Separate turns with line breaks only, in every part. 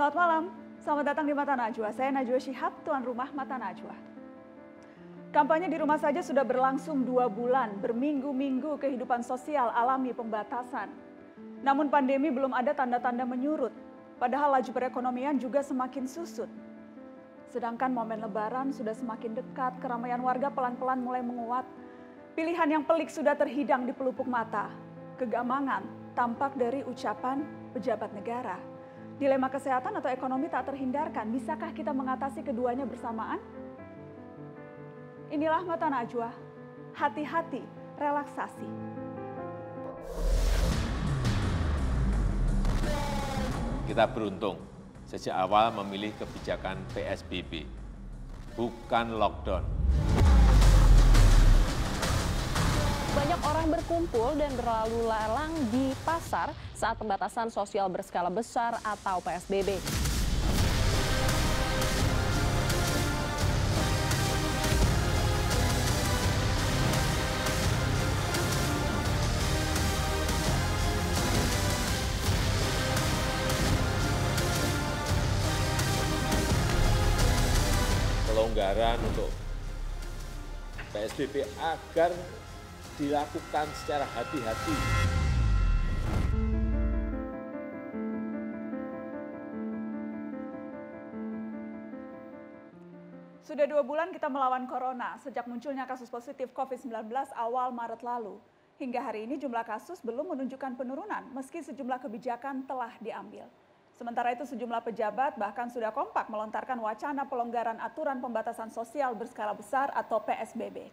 Selamat malam, selamat datang di Mata Najwa. Saya Najwa Shihab, tuan rumah Mata Najwa. Kampanye di rumah saja sudah berlangsung 2 bulan, berminggu-minggu kehidupan sosial alami pembatasan. Namun pandemi belum ada tanda-tanda menyurut, padahal laju perekonomian juga semakin susut. Sedangkan momen lebaran sudah semakin dekat, keramaian warga pelan-pelan mulai menguat. Pilihan yang pelik sudah terhidang di pelupuk mata. Kegamangan tampak dari ucapan pejabat negara. Dilema kesehatan atau ekonomi tak terhindarkan. Bisakah kita mengatasi keduanya bersamaan? Inilah Mata Najwa. Hati-hati, relaksasi.
Kita beruntung sejak awal memilih kebijakan PSBB, bukan lockdown.
Banyak orang berkumpul dan berlalu lalang di pasar saat pembatasan sosial berskala besar atau PSBB.
Pelonggaran untuk PSBB agar dilakukan secara hati-hati.
Sudah 2 bulan kita melawan corona sejak munculnya kasus positif COVID-19 awal Maret lalu. Hingga hari ini jumlah kasus belum menunjukkan penurunan meski sejumlah kebijakan telah diambil. Sementara itu sejumlah pejabat bahkan sudah kompak melontarkan wacana pelonggaran aturan pembatasan sosial berskala besar atau PSBB.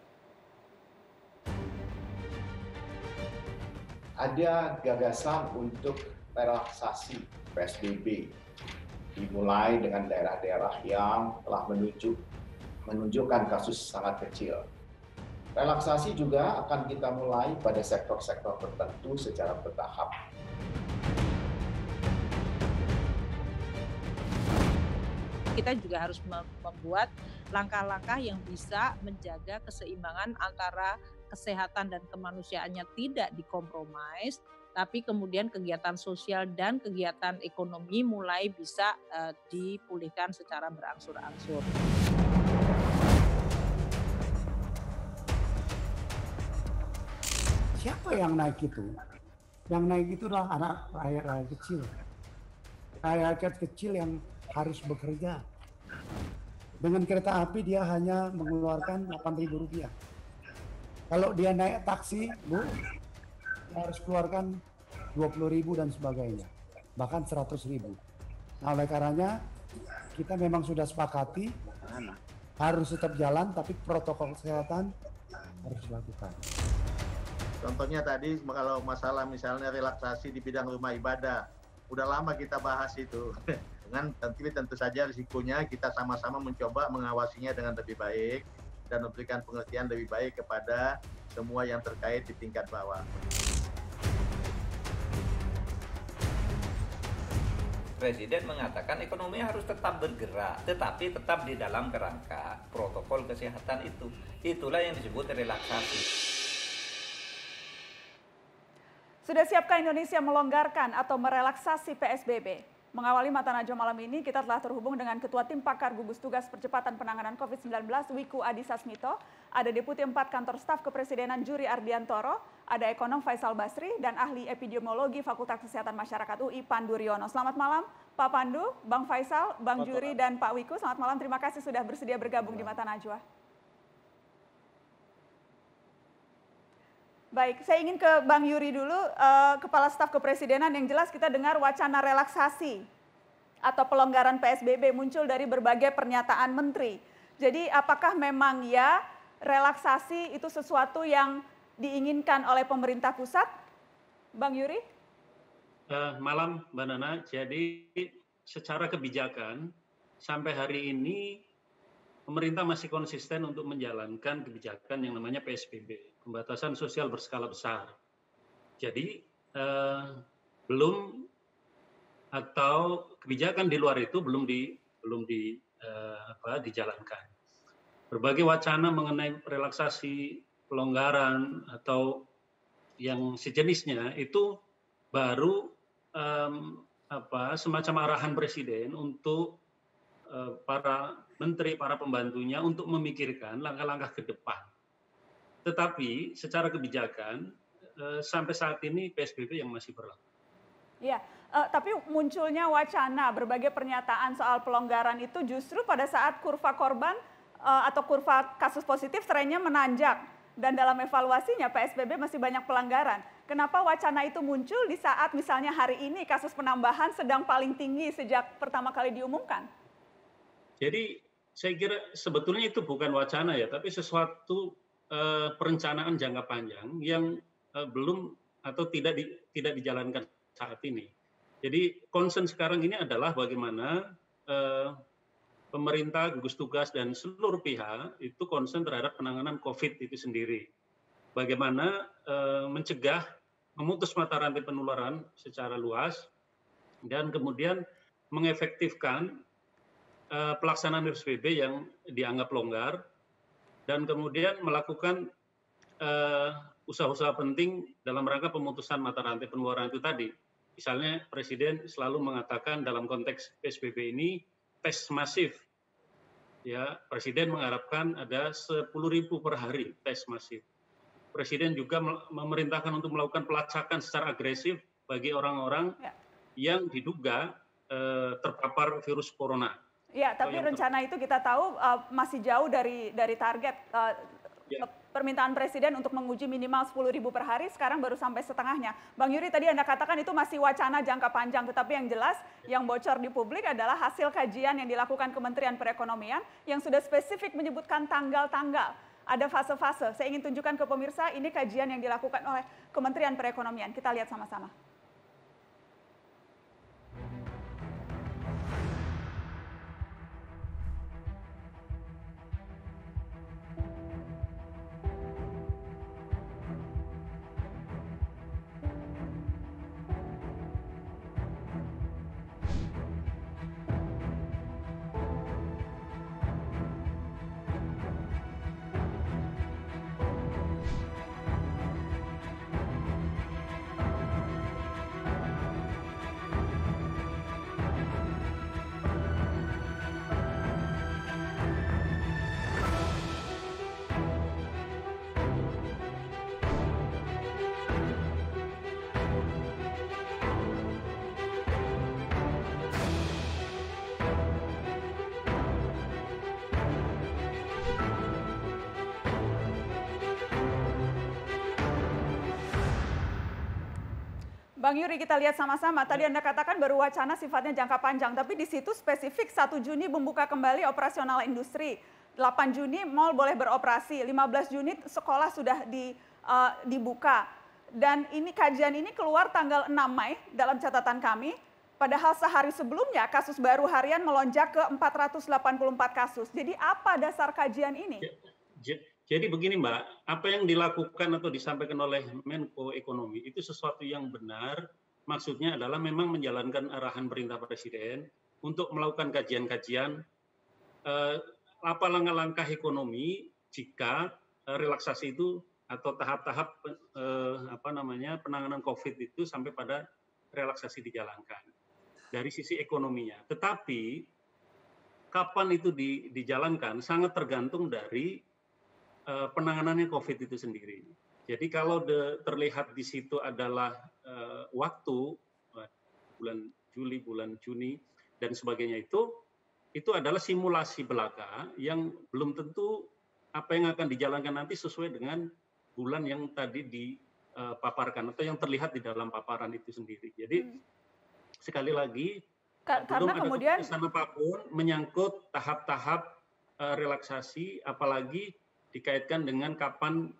Ada gagasan untuk relaksasi PSBB, dimulai dengan daerah-daerah yang telah menunjukkan kasus sangat kecil. Relaksasi juga akan kita mulai pada sektor-sektor tertentu secara bertahap.
Kita juga harus membuat langkah-langkah yang bisa menjaga keseimbangan antara kesehatan dan kemanusiaannya tidak dikompromis, tapi kemudian kegiatan sosial dan kegiatan ekonomi mulai bisa dipulihkan secara berangsur-angsur.
Siapa yang naik itu? Yang naik itu adalah anak rakyat kecil. Rakyat kecil yang harus bekerja. Dengan kereta api dia hanya mengeluarkan Rp8.000. Kalau dia naik taksi, Bu, dia harus keluarkan 20.000 dan sebagainya, bahkan 100.000. Nah, oleh karenanya kita memang sudah sepakati harus tetap jalan, tapi protokol kesehatan harus dilakukan.
Contohnya tadi kalau masalah misalnya relaksasi di bidang rumah ibadah, udah lama kita bahas itu. Dengan tentu saja risikonya kita sama-sama mencoba mengawasinya dengan lebih baik dan memberikan pengertian lebih baik kepada semua yang terkait di tingkat bawah.
Presiden mengatakan ekonomi harus tetap bergerak, tetapi tetap di dalam kerangka protokol kesehatan itu. Itulah yang disebut relaksasi.
Sudah siapkah Indonesia melonggarkan atau merelaksasi PSBB? Mengawali Mata Najwa malam ini, kita telah terhubung dengan Ketua Tim Pakar Gugus Tugas Percepatan Penanganan COVID-19, Wiku Adhisa Smito, ada Deputi 4 Kantor Staf Kepresidenan Juri Ardiantoro, ada Ekonom Faisal Basri, dan Ahli Epidemiologi Fakultas Kesehatan Masyarakat UI Pandu Riono. Selamat malam Pak Pandu, Bang Faisal, Bang Juri, dan Pak Wiku. Selamat malam, terima kasih sudah bersedia bergabung di Mata Najwa. Baik, saya ingin ke Bang Yuri dulu, Kepala Staf Kepresidenan. Yang jelas kita dengar wacana relaksasi atau pelonggaran PSBB muncul dari berbagai pernyataan menteri. Jadi apakah memang ya relaksasi itu sesuatu yang diinginkan oleh pemerintah pusat? Bang Yuri?
Malam Mbak Nana, jadi secara kebijakan sampai hari ini pemerintah masih konsisten untuk menjalankan kebijakan yang namanya PSBB, pembatasan sosial berskala besar. Jadi belum atau kebijakan di luar itu belum dijalankan. Berbagai wacana mengenai relaksasi, pelonggaran atau yang sejenisnya itu baru semacam arahan presiden untuk para menteri, para pembantunya untuk memikirkan langkah-langkah ke depan. Tetapi secara kebijakan sampai saat ini PSBB yang masih berlaku.
Ya, tapi munculnya wacana berbagai pernyataan soal pelonggaran itu justru pada saat kurva korban atau kurva kasus positif trennya menanjak dan dalam evaluasinya PSBB masih banyak pelanggaran. Kenapa wacana itu muncul di saat misalnya hari ini kasus penambahan sedang paling tinggi sejak pertama kali diumumkan?
Jadi saya kira sebetulnya itu bukan wacana ya, tapi sesuatu perencanaan jangka panjang yang belum atau tidak dijalankan saat ini. Jadi concern sekarang ini adalah bagaimana pemerintah, gugus tugas dan seluruh pihak itu concern terhadap penanganan COVID itu sendiri. Bagaimana mencegah, memutus mata rantai penularan secara luas dan kemudian mengefektifkan pelaksanaan PSBB yang dianggap longgar dan kemudian melakukan usaha-usaha penting dalam rangka pemutusan mata rantai penularan itu tadi. Misalnya Presiden selalu mengatakan dalam konteks PSBB ini tes masif. Ya, Presiden mengharapkan ada 10.000 per hari tes masif. Presiden juga memerintahkan untuk melakukan pelacakan secara agresif bagi orang-orang yang diduga terpapar virus corona.
Ya, tapi rencana itu kita tahu masih jauh dari target. Permintaan Presiden untuk menguji minimal 10.000 per hari sekarang baru sampai setengahnya. Bang Yuri, tadi Anda katakan itu masih wacana jangka panjang, tetapi yang jelas yang bocor di publik adalah hasil kajian yang dilakukan Kementerian Perekonomian yang sudah spesifik menyebutkan tanggal-tanggal. Ada fase-fase. Saya ingin tunjukkan ke pemirsa, ini kajian yang dilakukan oleh Kementerian Perekonomian. Kita lihat sama-sama. Bang Yuri, kita lihat sama-sama. Tadi Anda katakan baru wacana sifatnya jangka panjang, tapi di situ spesifik 1 Juni membuka kembali operasional industri. 8 Juni mal boleh beroperasi, 15 Juni sekolah sudah dibuka. Dan ini kajian ini keluar tanggal 6 Mei dalam catatan kami. Padahal sehari sebelumnya kasus baru harian melonjak ke 484 kasus. Jadi apa dasar kajian ini?
Jadi begini Mbak, apa yang dilakukan atau disampaikan oleh Menko Ekonomi itu sesuatu yang benar, maksudnya adalah memang menjalankan arahan perintah Presiden untuk melakukan kajian-kajian apa langkah-langkah ekonomi jika relaksasi itu atau tahap-tahap penanganan COVID itu sampai pada relaksasi dijalankan dari sisi ekonominya. Tetapi kapan itu dijalankan sangat tergantung dari penanganannya COVID itu sendiri. Jadi kalau terlihat di situ adalah waktu bulan Juli, bulan Juni dan sebagainya itu adalah simulasi belaka yang belum tentu apa yang akan dijalankan nanti sesuai dengan bulan yang tadi dipaparkan atau yang terlihat di dalam paparan itu sendiri. Jadi sekali lagi belum ada keputusan apapun menyangkut tahap-tahap relaksasi, apalagi dikaitkan dengan kapan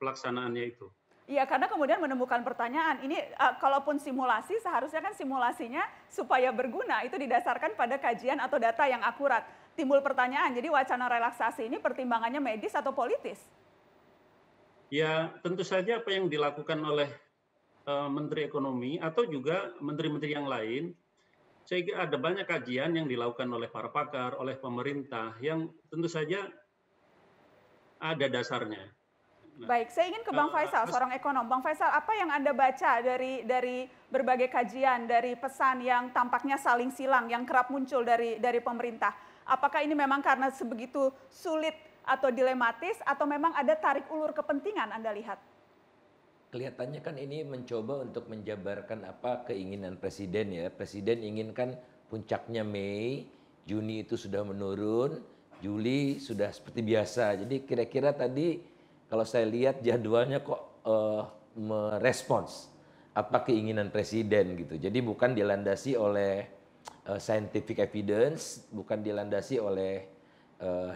pelaksanaannya itu.
Iya, karena kemudian menemukan pertanyaan, ini kalaupun simulasi, seharusnya kan simulasinya supaya berguna, itu didasarkan pada kajian atau data yang akurat. Timbul pertanyaan, jadi wacana relaksasi ini pertimbangannya medis atau politis?
Ya, tentu saja apa yang dilakukan oleh Menteri Ekonomi atau juga menteri-menteri yang lain, saya kira ada banyak kajian yang dilakukan oleh para pakar, oleh pemerintah, yang tentu saja ada dasarnya.
Baik, saya ingin ke Bang Faisal, seorang ekonom. Bang Faisal, apa yang Anda baca dari berbagai kajian, dari pesan yang tampaknya saling silang, yang kerap muncul dari pemerintah? Apakah ini memang karena sebegitu sulit atau dilematis, atau memang ada tarik ulur kepentingan Anda lihat?
Kelihatannya kan ini mencoba untuk menjabarkan apa keinginan Presiden ya. Presiden inginkan puncaknya Mei, Juni itu sudah menurun, Juli sudah seperti biasa. Jadi kira-kira tadi kalau saya lihat jadwalnya kok merespons apa keinginan Presiden gitu. Jadi bukan dilandasi oleh scientific evidence, bukan dilandasi oleh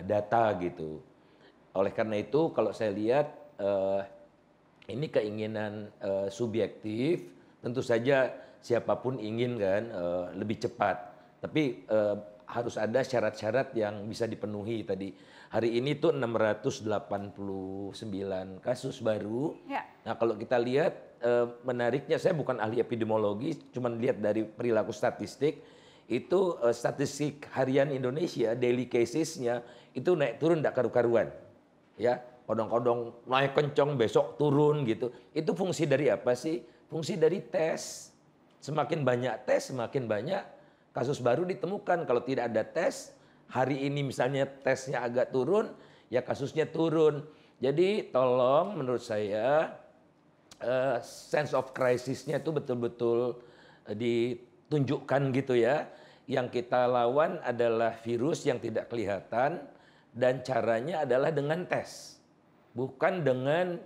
data gitu. Oleh karena itu kalau saya lihat ini keinginan subjektif, tentu saja siapapun ingin kan lebih cepat. Tapi harus ada syarat-syarat yang bisa dipenuhi tadi. Hari ini tuh 689 kasus baru. Ya. Nah kalau kita lihat menariknya, saya bukan ahli epidemiologi, cuman lihat dari perilaku statistik, itu statistik harian Indonesia, daily casesnya itu naik turun tidak karu-karuan. Ya, kodong-kodong naik kencang, besok turun gitu. Itu fungsi dari apa sih? Fungsi dari tes. Semakin banyak tes, semakin banyak kasus baru ditemukan. Kalau tidak ada tes, hari ini misalnya tesnya agak turun, ya kasusnya turun. Jadi tolong menurut saya sense of crisis-nya itu betul-betul ditunjukkan gitu ya. Yang kita lawan adalah virus yang tidak kelihatan dan caranya adalah dengan tes. Bukan dengan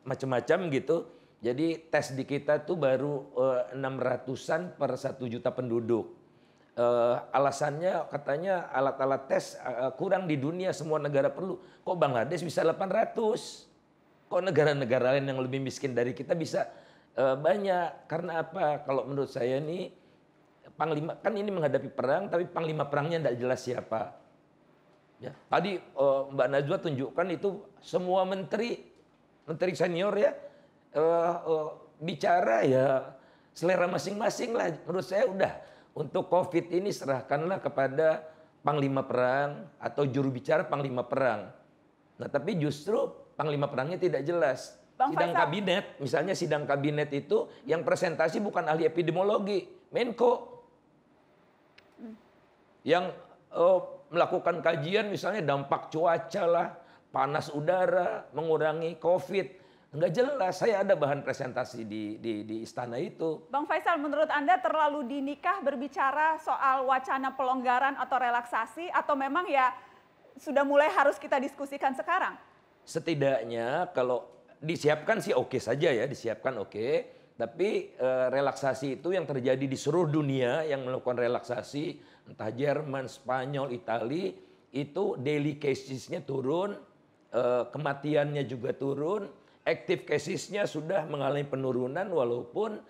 macam-macam gitu. Jadi tes di kita tuh baru 600-an per 1 juta penduduk. Alasannya katanya alat-alat tes kurang di dunia, semua negara perlu. Kok Bangladesh bisa 800? Kok negara-negara lain yang lebih miskin dari kita bisa banyak? Karena apa? Kalau menurut saya nih, panglima kan ini menghadapi perang, tapi panglima perangnya tidak jelas siapa. Ya, tadi Mbak Najwa tunjukkan itu semua menteri senior ya, bicara ya selera masing-masing lah. Menurut saya udah untuk COVID ini serahkanlah kepada panglima perang atau juru bicara panglima perang. Nah tapi justru panglima perangnya tidak jelas. Sidang kabinet, misalnya sidang kabinet itu yang presentasi bukan ahli epidemiologi, Menko. Yang melakukan kajian misalnya dampak cuaca lah, panas udara, mengurangi COVID. Enggak jelas, saya ada bahan presentasi di istana itu.
Bang Faisal, menurut Anda terlalu dinikah berbicara soal wacana pelonggaran atau relaksasi, atau memang ya sudah mulai harus kita diskusikan sekarang?
Setidaknya kalau disiapkan sih oke saja ya, disiapkan oke. Tapi relaksasi itu yang terjadi di seluruh dunia yang melakukan relaksasi, entah Jerman, Spanyol, Italia, itu daily casesnya turun, kematiannya juga turun. Active casesnya sudah mengalami penurunan walaupun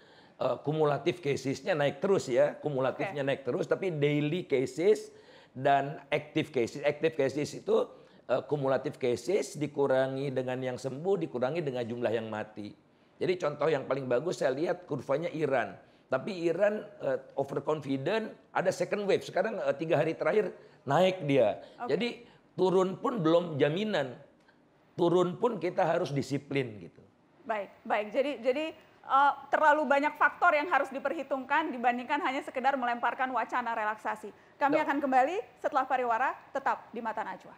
kumulatif casesnya naik terus ya. Kumulatifnya naik terus tapi daily cases dan active cases itu kumulatif cases dikurangi dengan yang sembuh, dikurangi dengan jumlah yang mati. Jadi contoh yang paling bagus saya lihat kurvanya Iran. Tapi Iran overconfident, ada second wave. Sekarang 3 hari terakhir naik dia. Jadi turun pun belum jaminan. Turun pun kita harus disiplin gitu.
Baik. Jadi terlalu banyak faktor yang harus diperhitungkan dibandingkan hanya sekedar melemparkan wacana relaksasi. Kami akan kembali setelah pariwara, tetap di Mata Najwa.